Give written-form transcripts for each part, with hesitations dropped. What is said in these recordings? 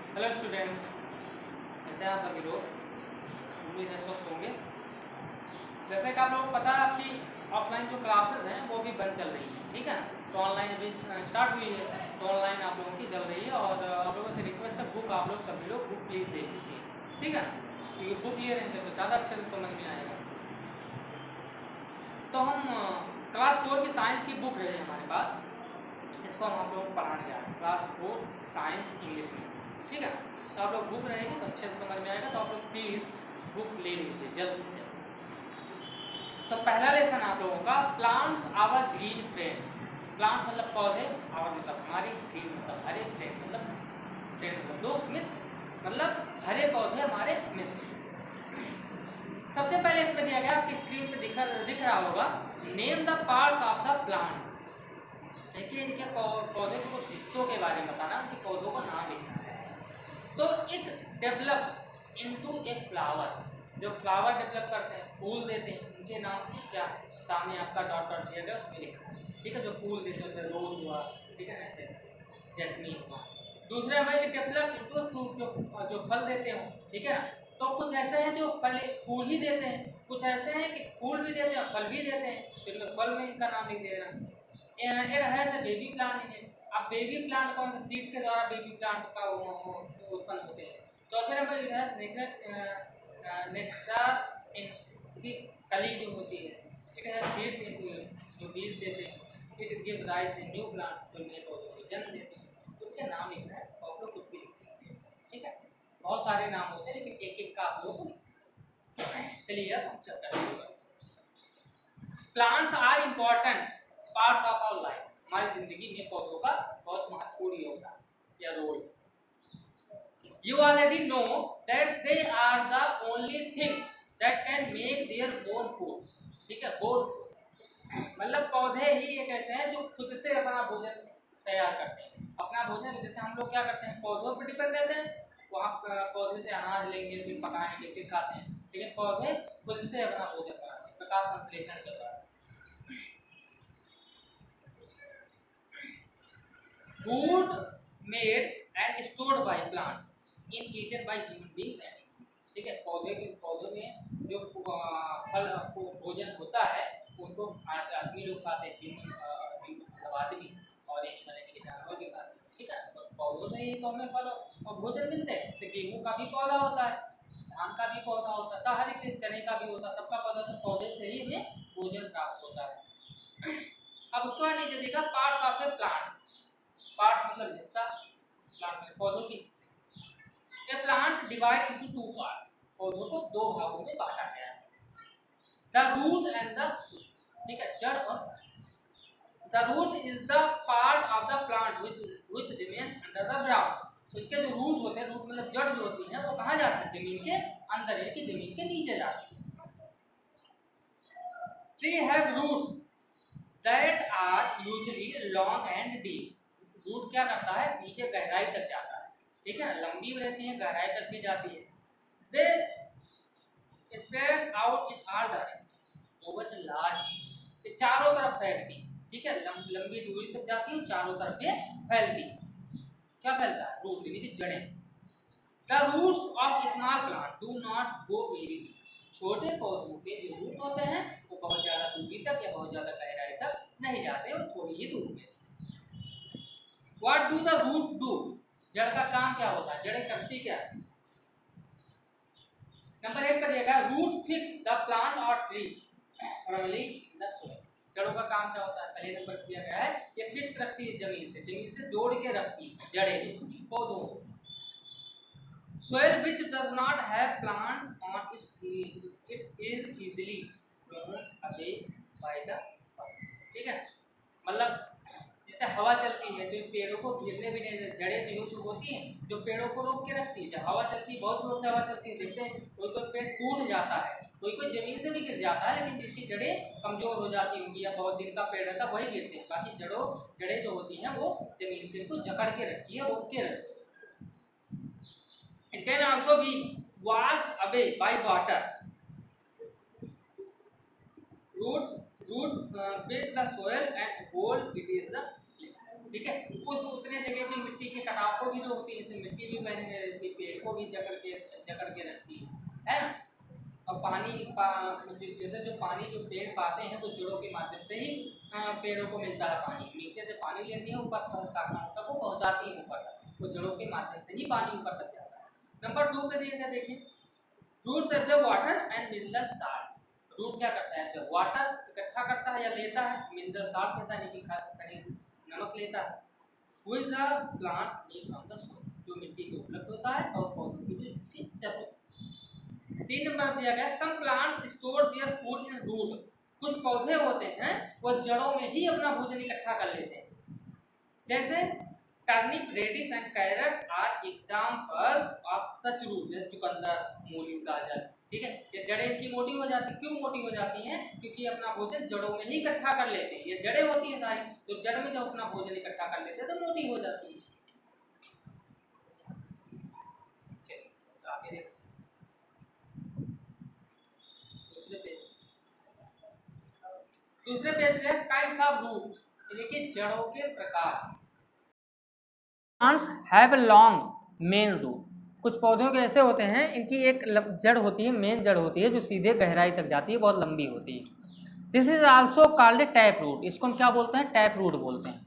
Hello student, कैसे हैं आप सभी लोग? उम्मीद है स्वस्थ होंगे। जैसे कि आप लोगों को पता है, आपकी ऑफलाइन जो क्लासेस हैं वो भी बंद चल रही है, ठीक है। तो ऑनलाइन अभी स्टार्ट हुई है, तो ऑनलाइन आप लोगों की चल रही है। और आप लोगों से रिक्वेस्ट है, बुक आप लोग सभी लोग बुक प्लीज़ दे दीजिए, ठीक है। क्योंकि बुक लिए रहेंगे तो ज़्यादा अच्छे से समझ में आएगा। तो हम क्लास 4 की साइंस की बुक है हमारे पास, इसको हम आप लोगों को पढ़ाने जा रहे हैं, क्लास 4 साइंस इंग्लिश में, ठीक है। तो आप लोग बुक रहेंगे तो अच्छे से समझ में आएगा, तो आप लोग प्लीज़ बुक ले लीजिए जल्द से जल्द। तो पहला लेसन आप लोगों का plants our green friend. Plants मतलब पौधे, आवर मतलब हमारी, ग्रीन मतलब हरे, फ्रेंड मतलब दोस्त, मित्र मतलब हरे पौधे हमारे मित्र। सबसे पहले इसमें दिया गया, आपकी स्क्रीन पे दिख रहा होगा, name the parts of the plant. देखिए, इनके पौधे के कुछ हिस्सों के बारे में बताना, कि पौधों का नाम लिखना है। तो it develops into a flower. जो फ्लावर डेवलप करते हैं, फूल देते हैं, उनके नाम क्या सामने आपका डॉट डॉट दिया गया उसमें लिखना है, ठीक है। जो फूल देते हैं, जैसे रोज हुआ, ठीक है, ऐसे जैस्मीन हुआ। दूसरे में इट डेवलप्स इनटू फ्रूट, जो फल देते हो, ठीक है ना। तो कुछ ऐसे हैं जो फूल ही देते हैं, कुछ ऐसे हैं कि फूल भी देते हैं फल भी देते हैं, तो फल में इनका नाम लिख देना। it has a baby plant in it। अब बेबी प्लांट कौन सा, सीड के द्वारा बेबी प्लांट का उत्पन्न होते हैं। चौथे नंबर लिखा है नेक्टर की कली जो होती है, it has seeds into it, जो बीज देते हैं। It give rise in new plant, जो नए पौधों को जन्म देते हैं। तो उसके नाम लिखना है, तो आप लोग कुछ भी लिख दीजिए, ठीक है। बहुत सारे नाम होते हैं, लेकिन एक एक का आप लोग चलिए अब हम चर्चा शुरू करते हैं। Plants are important parts of our life. हमारी जिंदगी में पौधों का बहुत महत्वपूर्ण योगदान या role. You already know that they are the only thing that can make their own food, ठीक है। बोन मतलब पौधे ही एक ऐसे हैं जो खुद से अपना भोजन तैयार करते हैं। अपना भोजन जैसे हम लोग क्या करते हैं, पौधों पर डिपेंड रहते हैं, वहाँ पौधे से अनाज लेंगे, फिर पकाएंगे, फिर खाते हैं। लेकिन पौधे खुद से अपना भोजन बनाते हैं, प्रकाश संश्लेषण के द्वारा। Food made and stored by plant in eaten by human beings and animals, ठीक है। पौधों में जो फल भोजन होता है, उनको आदमी लोग खाते हैं, मतलब आदमी, और एनिमल यानी कि जानवर भी खाते हैं, ठीक है। तो पौधों से ही तो हमें फल और भोजन मिलते हैं। जैसे गेहूँ का भी पौधा होता है, धान का भी पौधा होता है, हर एक चने का भी होता है, सबका पौधा, तो पौधे से ही हमें भोजन प्राप्त होता है। अब उसको नीचे देखा, parts of a plant. Part मतलब हिस्सा, प्लांट में पौधों के हिस्से। A plant divide into two parts. पौधों को दो भागों में बांटा गया है, the root and the shoot, ठीक है, जड़ और। The root is the part of the plant which remains under the ground. उसके जो रूट होते हैं, रूट मतलब जड़ जो होती है, वो कहाँ जाती है, जमीन के अंदर, यानी कि जमीन के नीचे जाती है। Tree have roots that are usually long and deep. Root क्या करता है, नीचे गहराई तक जाता है, ठीक है, लंबी भी रहती है, गहराई तक भी जाती है। They spread out in all direction over the large, ये चारों तरफ फैलती, ठीक है, लंबी दूरी तक जाती है, चारों तरफ ये फैलती। क्या फैलता है, रूट यानी कि जड़ें। The roots of small plant do not go very deep. छोटे पौधों के जो रूट होते हैं, वो बहुत ज्यादा दूरी तक या बहुत ज्यादा गहराई तक नहीं जाते, वो थोड़ी ही दूर में। What do the root do? जड़ का काम क्या होता है, जड़ें करती क्या है। नंबर 1 पर दिया रूट फिक्स द प्लांट और tree firmly in the soil. जड़ों का काम क्या होता है, पहले नंबर पर दिया गया है, ये फिक्स रखती है जमीन से जोड़ के रखती है जड़ें पौधों को। Soil which does not have plant on it is easily blown away by the wind, ठीक है। मतलब जैसे हवा चलती है, तो पेड़ों को गिरने भी नहीं, जड़ें भी तो होती हैं जो पेड़ों को रोक के रखती है। जब हवा चलती है, बहुत जोर से हवा चलती है, देखते हैं कोई कोई पेड़ टूट जाता है, कोई कोई जमीन से भी गिर जाता है, लेकिन जिसकी जड़ें कमजोर हो जाती होंगी या बहुत दिन का पेड़ रहता है, वही गिरते हैं। बाकी जड़ें जो होती हैं, वो जमीन से उनको जकड़ के रखती है, रोक के रखती है। It can also be washed away by water. Root build the soil and hold it is the, ठीक है, उस उतने जगह की मिट्टी के कटाव को को भी जो होती है इससे मिट्टी भी बहने नहीं रहती, पेड़ को भी जकड़ के रखती है ना। और जैसे जो पानी जो पेड़ पाते हैं वो जड़ों के माध्यम से ही पेड़ों को मिलता है। पानी नीचे से पानी लेती है ऊपर शाखाओं तक वो पहुंचाती है ऊपर तक, वो जड़ों के माध्यम से ही पानी ऊपर तक जाता है। नंबर 2 पे दिया देखिए, roots absorb water and mineral salt. Root क्या करता है, जब वाटर इकट्ठा करता है या लेता है, मिनरल साल्ट लेता है यानी कि खनिज नमक लेता है। Which the plants need from the soil, जो मिट्टी को उपलब्ध होता है और पौधों की जो जिसकी जरूरत। 3 नंबर दिया गया, some plants store their food in root. कुछ पौधे होते हैं वो जड़ों में ही अपना भोजन इकट्ठा कर लेते हैं। जैसे turnip, radish and carrots are example of such root. जैसे चुकंदर, मूली, गाजर, ठीक है, ये जड़ें इनकी मोटी हो जाती। क्यों मोटी हो जाती हैं? क्योंकि अपना भोजन जड़ों में ही इकट्ठा कर लेते हैं। ये जड़ें होती हैं सारी, तो जड़ में जब अपना भोजन इकट्ठा कर लेते हैं तो मोटी हो जाती है। चलिए आगे देखते हैं दूसरे पेज में टाइप्स ऑफ रूट, यानी कि जड़ों के प्रकार। Plants have a long main root. कुछ पौधों के ऐसे होते हैं इनकी एक जड़ होती है, मेन जड़ होती है जो सीधे गहराई तक जाती है, बहुत लंबी होती है। This is also called tap root. इसको हम क्या बोलते हैं? टैप रूट बोलते हैं।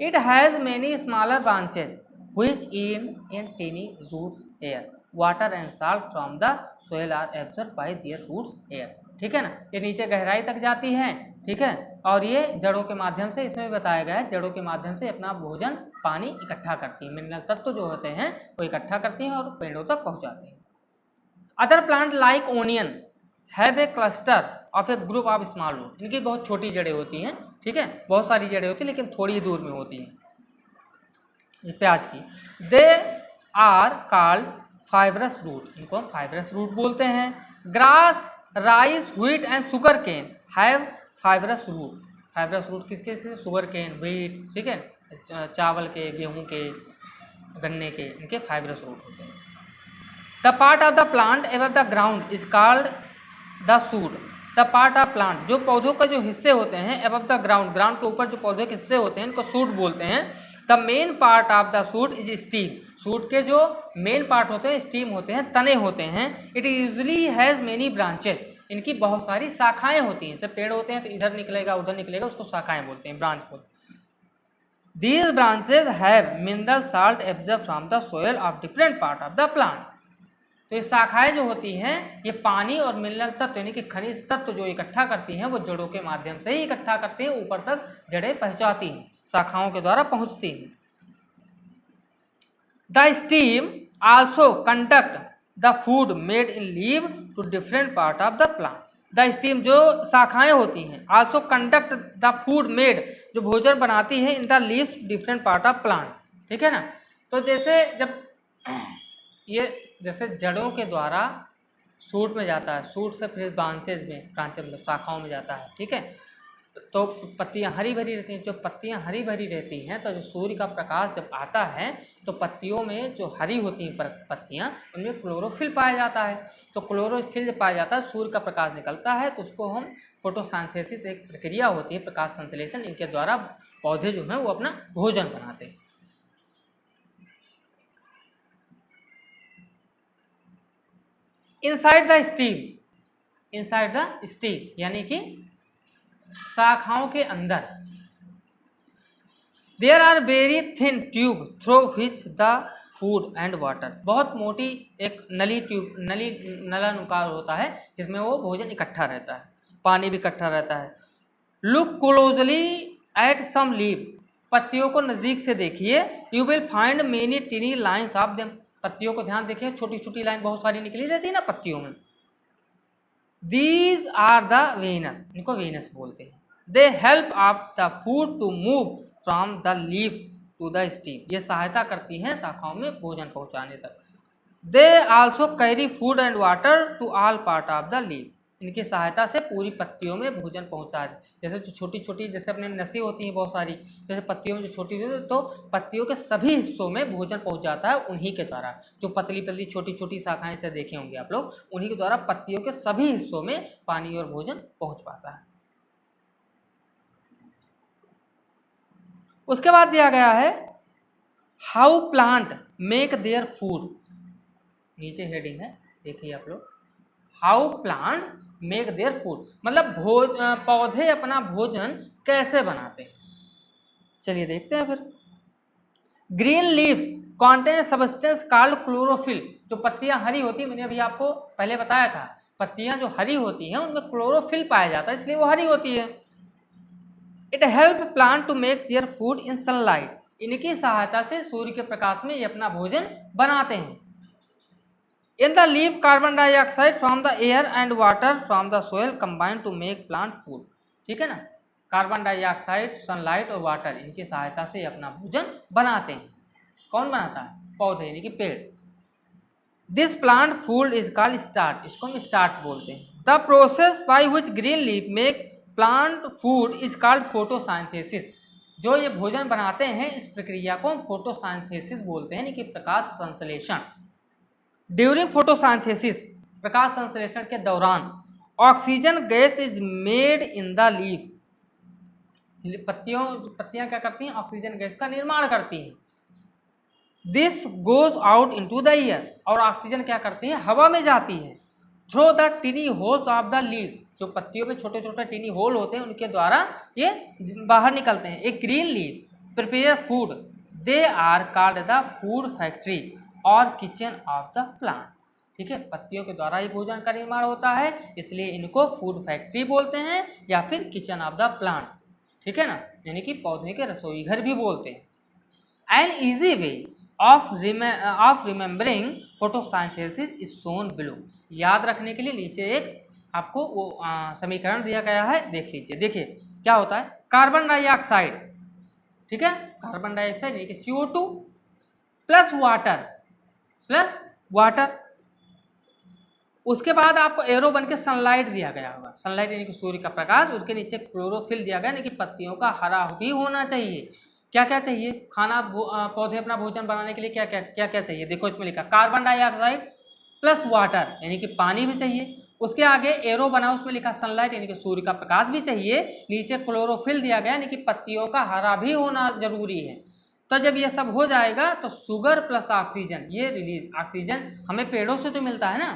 It has many smaller branches which in tiny roots air water and salt from the soil are absorb by their roots air. ठीक है ना, ये नीचे गहराई तक जाती है, ठीक है, और ये जड़ों के माध्यम से, इसमें बताया गया है, जड़ों के माध्यम से अपना भोजन पानी इकट्ठा करती है। मिनरल तत्व जो होते हैं वो इकट्ठा करती हैं और पेड़ों तक पहुंचाती हैं। Other plant like onion have a cluster of a group of small root. इनकी बहुत छोटी जड़ें होती हैं, ठीक है, बहुत सारी जड़ें होती हैं लेकिन थोड़ी दूर में होती हैं, प्याज की। They are called fibrous root. इनको हम फाइब्रस रूट बोलते हैं। Grass, rice, wheat and sugar cane have fibrous root. Fibrous root किसके? शुगर केन, व्हीट, ठीक है, चावल के, गेहूं के, गन्ने के, इनके फाइब्रस रूट होते हैं। The part of the plant above the ground is called the shoot. The part of plant, जो पौधों का जो हिस्से होते हैं एबव द ग्राउंड, ग्राउंड के ऊपर जो पौधे के हिस्से होते हैं इनको शूट बोलते हैं। The main part of the shoot is steam. Shoot के जो मेन पार्ट होते हैं स्टीम होते हैं, तने होते हैं। It usually has many branches. इनकी बहुत सारी शाखाएं होती हैं। जैसे पेड़ होते हैं तो इधर निकलेगा उधर निकलेगा, उसको शाखाएं बोलते हैं, ब्रांच बोलते हैं। These branches have mineral salt absorbed from the soil of different part of the plant. तो ये शाखाएं जो होती हैं ये पानी और मिनरल तत्व यानी कि खनिज तत्व जो इकट्ठा करती हैं वो जड़ों के माध्यम से ही इकट्ठा करती हैं, ऊपर तक जड़ें पहुंचाती हैं, शाखाओं के द्वारा पहुंचती हैं। The steam also conduct the food made in leave to different part of the plant. The steam, जो शाखाएं होती हैं, also conduct the food made, जो भोजन बनाती है, in the leaves different part of plant. ठीक है ना, तो जैसे जब ये जैसे जड़ों के द्वारा सूट में जाता है, सूट से फिर ब्रांचेज में, ब्रांचेज मतलब शाखाओं में जाता है, ठीक है, तो पत्तियां हरी भरी रहती हैं। जो पत्तियां हरी भरी रहती हैं तो जो सूर्य का प्रकाश जब आता है तो पत्तियों में जो हरी होती हैं पत्तियां, उनमें क्लोरोफिल पाया जाता है। तो क्लोरोफिल जब पाया जाता है, सूर्य का प्रकाश निकलता है तो उसको हम फोटोसिंथेसिस, एक प्रक्रिया होती है प्रकाश संश्लेषण, इनके द्वारा पौधे जो हैं वो अपना भोजन बनाते हैं। Inside the steam, inside the steam यानी कि शाखाओं के अंदर, there are very thin tube through which the food and water. बहुत मोटी एक नली ट्यूब, नलानुकार होता है जिसमें वो भोजन इकट्ठा रहता है, पानी भी इकट्ठा रहता है। Look closely at some leave, पत्तियों को नजदीक से देखिए। You will find many tiny lines of them, पत्तियों को ध्यान देखिए, छोटी छोटी लाइन बहुत सारी निकली रहती है ना पत्तियों में। दीज आर द वेनस, इनको वेनस बोलते हैं। They help of the food to move from the leaf to the steam, ये सहायता करती हैं शाखाओं में भोजन पहुंचाने तक। They also carry food and water to all part of the leaf, इनकी सहायता से पूरी पत्तियों में भोजन पहुंचा। जैसे जो छोटी छोटी, जैसे अपने नसें होती हैं बहुत सारी, जैसे पत्तियों में जो छोटी होती है, तो पत्तियों के सभी हिस्सों में भोजन पहुंच जाता है उन्हीं के द्वारा। जो पतली पतली छोटी छोटी शाखाएं से देखे होंगे आप लोग, उन्हीं के द्वारा पत्तियों के सभी हिस्सों में पानी और भोजन पहुंच पाता है। उसके बाद दिया गया है how plant make their food, नीचे हेडिंग है, देखिए आप लोग, how plant make their food, मतलब पौधे अपना भोजन कैसे बनाते हैं। चलिए देखते हैं फिर। Green leaves contain substance called chlorophyll, जो पत्तियां हरी होती है, मैंने अभी आपको पहले बताया था, पत्तियां जो हरी होती हैं उनमें क्लोरोफिल पाया जाता है, इसलिए वो हरी होती है। It help plant to make their food in sunlight, इनकी सहायता से सूर्य के प्रकाश में ये अपना भोजन बनाते हैं। In the leave carbon dioxide from the air and water from the soil combine to make plant food, ठीक है ना। कार्बन डाइऑक्साइड, सनलाइट और वाटर, इनकी सहायता से अपना भोजन बनाते हैं। कौन बनाता है? पौधे यानी कि पेड़। This plant food is called starch, इसको हम स्टार्च बोलते हैं। The process by which green leaf make plant food is called photosynthesis, जो ये भोजन बनाते हैं इस प्रक्रिया को हम फोटोसाइंथेसिस बोलते हैं, यानी कि प्रकाश संश्लेषण। ड्यूरिंग फोटोसाइंथेसिस, प्रकाश संश्लेषण के दौरान, oxygen gas is made in the leaf, पत्तियां क्या करती हैं? ऑक्सीजन गैस का निर्माण करती हैं। This goes out into the air, और ऑक्सीजन क्या करती है? हवा में जाती है। Through the टिनी holes of the leaf, जो पत्तियों में छोटे छोटे टिनी होल होते हैं उनके द्वारा ये बाहर निकलते हैं। A green leaf prepare food, they are called the food factory और किचन ऑफ द प्लांट, ठीक है। पत्तियों के द्वारा ही भोजन का निर्माण होता है, इसलिए इनको फूड फैक्ट्री बोलते हैं या फिर किचन ऑफ द प्लांट, ठीक है ना, यानी कि पौधे के रसोई घर भी बोलते हैं। An easy way of remembering photosynthesis is shown below, याद रखने के लिए नीचे एक आपको वो समीकरण दिया गया है, देख लीजिए। देखिए क्या होता है, कार्बन डाइऑक्साइड, ठीक है, कार्बन डाइऑक्साइड यानी कि CO2 प्लस वाटर, उसके बाद आपको एरो बन के सनलाइट दिया गया होगा, सनलाइट यानी कि सूर्य का प्रकाश, उसके नीचे क्लोरोफिल दिया गया, यानी कि पत्तियों का हरा भी होना चाहिए। क्या क्या चाहिए? खाना पौधे अपना भोजन बनाने के लिए क्या क्या चाहिए? देखो इसमें लिखा कार्बन डाइऑक्साइड प्लस वाटर यानी कि पानी भी चाहिए, उसके आगे एरो बना उसमें लिखा सनलाइट यानी कि सूर्य का प्रकाश भी चाहिए, नीचे क्लोरोफिल दिया गया यानी कि पत्तियों का हरा भी होना जरूरी है। तो जब ये सब हो जाएगा तो शुगर प्लस ऑक्सीजन ये रिलीज, ऑक्सीजन हमें पेड़ों से तो मिलता है ना,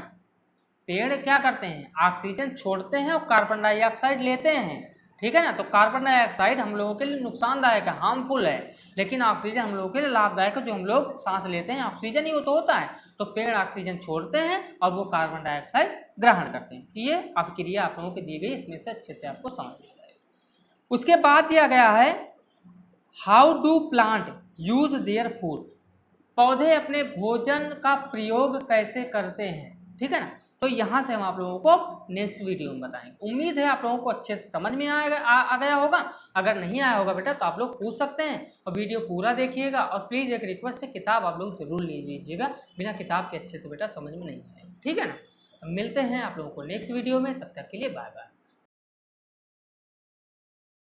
पेड़ क्या करते हैं? ऑक्सीजन छोड़ते हैं और कार्बन डाइऑक्साइड लेते हैं, ठीक है ना। तो कार्बन डाइऑक्साइड हम लोगों के लिए नुकसानदायक है, हार्मफुल है, लेकिन ऑक्सीजन हम लोगों के लिए लाभदायक है, जो हम लोग सांस लेते हैं ऑक्सीजन ही वो तो होता है। तो पेड़ ऑक्सीजन छोड़ते हैं और वो कार्बन डाइऑक्साइड ग्रहण करते हैं। तो ये अभिक्रिया आप लोगों को दी गई, इसमें से अच्छे से आपको समझ में आएगा। उसके बाद दिया गया है how do plant use their food, पौधे अपने भोजन का प्रयोग कैसे करते हैं, ठीक है ना। तो यहाँ से हम आप लोगों को नेक्स्ट वीडियो में बताएंगे। उम्मीद है आप लोगों को अच्छे से समझ में आ गया होगा। अगर नहीं आया होगा बेटा तो आप लोग पूछ सकते हैं, और वीडियो पूरा देखिएगा, और प्लीज़ एक रिक्वेस्ट है, किताब आप लोग जरूर ले लीजिएगा, बिना किताब के अच्छे से बेटा समझ में नहीं आएगा, ठीक है ना। मिलते हैं आप लोगों को नेक्स्ट वीडियो में, तब तक के लिए बाय बाय।